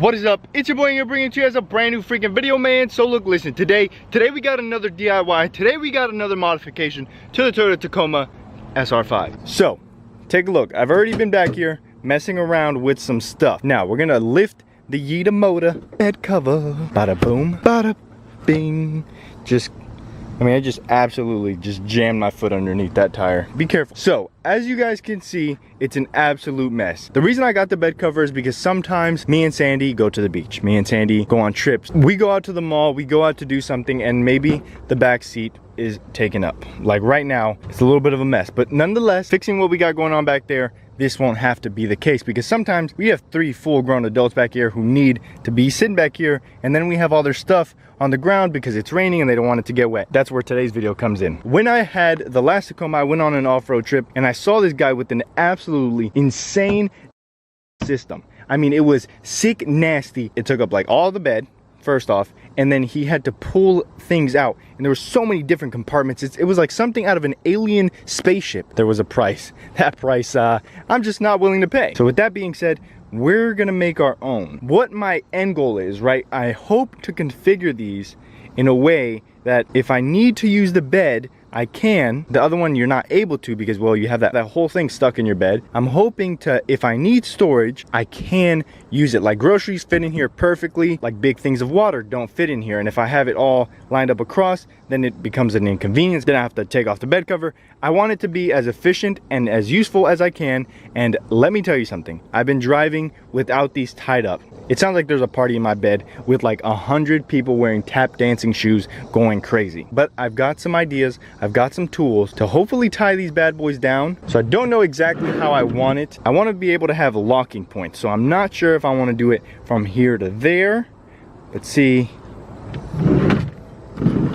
What is up? It's your boy here bringing to you guys a brand new freaking video, man. So look, listen, today we got another DIY. Today we got another modification to the Toyota Tacoma SR5. So take a look. I've already been back here messing around with some stuff. Now we're gonna lift the Yeta motor bed cover. Bada boom, bada bing. I just absolutely just jammed my foot underneath that tire. Be careful. So, as you guys can see, it's an absolute mess. The reason I got the bed cover is because sometimes me and Sandy go to the beach. Me and Sandy go on trips. We go out to the mall, we go out to do something, and maybe the back seat is taken up. Like right now, it's a little bit of a mess. But nonetheless, fixing what we got going on back there, this won't have to be the case, because sometimes we have 3 full-grown adults back here who need to be sitting back here, and then we have all their stuff on the ground because it's raining and they don't want it to get wet. That's where today's video comes in. When I had the last Tacoma, I went on an off-road trip and I saw this guy with an absolutely insane system. I mean, it was sick nasty. It took up like all the bed, first off, and then he had to pull things out, and there were so many different compartments. It was like something out of an alien spaceship. There was a price. That price I'm just not willing to pay. So with that being said, we're gonna make our own. What my end goal is, right, I hope to configure these in a way that if I need to use the bed, I can. The other one you're not able to because, well, you have that whole thing stuck in your bed. I'm hoping to, if I need storage, I can use it. Like groceries fit in here perfectly, like big things of water don't fit in here. And if I have it all lined up across, then it becomes an inconvenience. Then I have to take off the bed cover. I want it to be as efficient and as useful as I can. And let me tell you something, I've been driving without these tied up. It sounds like there's a party in my bed with like 100 people wearing tap dancing shoes going crazy. But I've got some ideas, I've got some tools to hopefully tie these bad boys down. So I don't know exactly how I want it. I want to be able to have locking points. So I'm not sure if I want to do it from here to there. Let's see.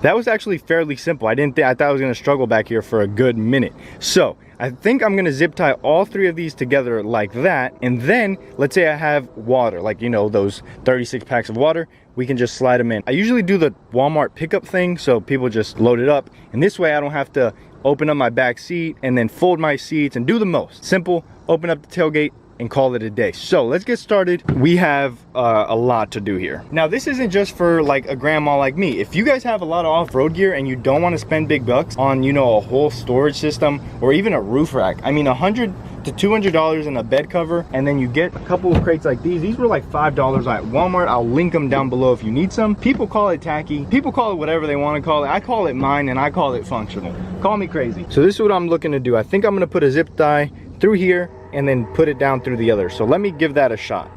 That was actually fairly simple. I thought I was going to struggle back here for a good minute. So I think I'm gonna zip tie all 3 of these together like that, and then let's say I have water, like, you know, those 36 packs of water, we can just slide them in. I usually do the Walmart pickup thing, so people just load it up, and this way I don't have to open up my back seat and then fold my seats and do the most. Simple, open up the tailgate and call it a day. So let's get started. We have a lot to do here. Now this isn't just for like a grandma like me. If you guys have a lot of off-road gear and you don't want to spend big bucks on, you know, a whole storage system or even a roof rack, I mean, $100 to $200 in a bed cover, and then you get a couple of crates like these. These were like $5 at Walmart. I'll link them down below if you need some. People call it tacky, people call it whatever they want to call it. I call it mine, and I call it functional. Call me crazy. So this is what I'm looking to do. I think I'm going to put a zip tie through here and then put it down through the other. So let me give that a shot.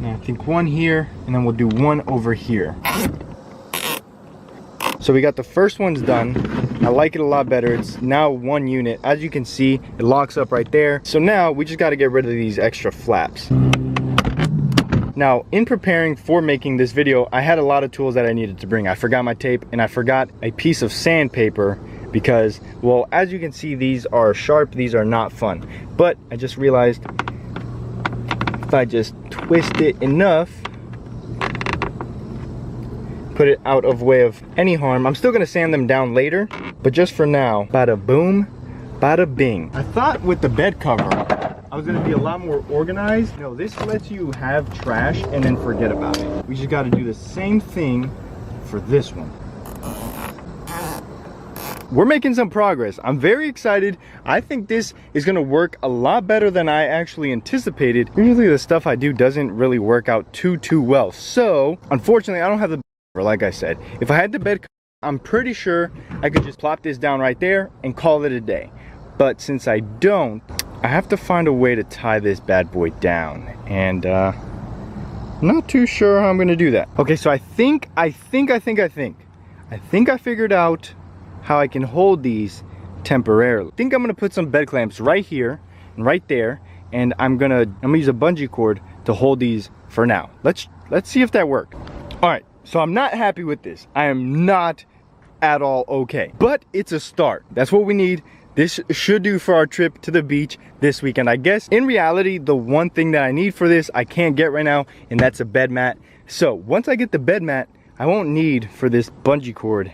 Now I think one here, and then we'll do one over here. So we got the first one's done. I like it a lot better. It's now 1 unit. As you can see, it locks up right there. So now we just got to get rid of these extra flaps. Now, in preparing for making this video, I had a lot of tools that I needed to bring. I forgot my tape, and I forgot a piece of sandpaper because, well, as you can see, these are sharp, these are not fun. But I just realized if I just twist it enough, put it out of way of any harm. I'm still gonna sand them down later, but just for now, bada boom, bada bing. I thought with the bed cover, I was gonna be a lot more organized. No, this lets you have trash and then forget about it. We just gotta do the same thing for this one. We're making some progress. I'm very excited. I think this is gonna work a lot better than I actually anticipated. Usually the stuff I do doesn't really work out too well. So, unfortunately, I don't have the bed cover, like I said. If I had the bed cover, I'm pretty sure I could just plop this down right there and call it a day. But since I don't, I have to find a way to tie this bad boy down. And I'm not too sure how I'm gonna do that. Okay, so I think I figured out how I can hold these temporarily. I think I'm gonna put some bed clamps right here and right there, and I'm gonna use a bungee cord to hold these for now. Let's see if that works. All right, so I'm not happy with this. I am not at all okay, but it's a start. That's what we need. This should do for our trip to the beach this weekend. I guess in reality, the one thing that I need for this I can't get right now, and that's a bed mat. So once I get the bed mat, I won't need for this bungee cord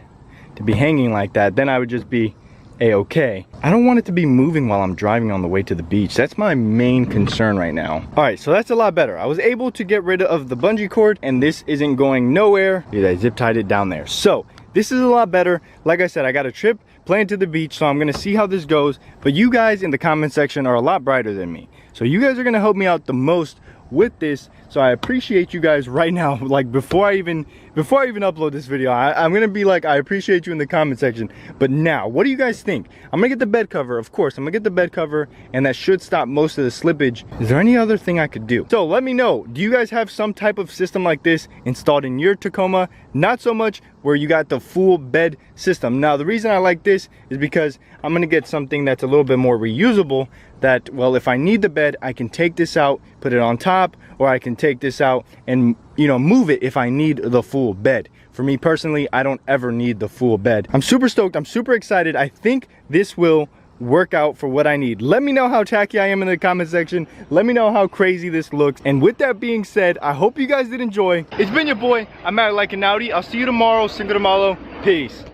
to be hanging like that. Then I would just be a-okay. I don't want it to be moving while I'm driving on the way to the beach. That's my main concern right now. All right, so that's a lot better. I was able to get rid of the bungee cord, and this isn't going nowhere. Yeah, I zip tied it down there. So this is a lot better. Like I said, I got a trip planned to the beach, so I'm gonna see how this goes. But you guys in the comment section are a lot brighter than me, so you guys are gonna help me out the most with this. So I appreciate you guys right now. Like before I even upload this video, I'm gonna be like, I appreciate you in the comment section. But now, what do you guys think? I'm gonna get the bed cover, of course. I'm gonna get the bed cover, and that should stop most of the slippage. Is there any other thing I could do? So let me know, do you guys have some type of system like this installed in your Tacoma? Not so much where you got the full bed system. Now the reason I like this is because I'm gonna get something that's a little bit more reusable, that, well, if I need the bed, I can take this out, put it on top, or I can take this out and, you know, move it if I need the full bed. For me personally, I don't ever need the full bed. I'm super stoked, I'm super excited. I think this will work out for what I need. Let me know how tacky I am in the comment section. Let me know how crazy this looks. And with that being said, I hope you guys did enjoy. It's been your boy, I'm Matt Like an Audi. I'll see you tomorrow, Cinco de Malo. Peace.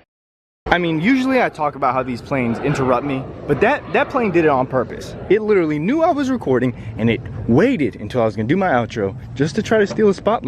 I mean, usually I talk about how these planes interrupt me, but that plane did it on purpose. It literally knew I was recording, and it waited until I was gonna do my outro just to try to steal a spotlight.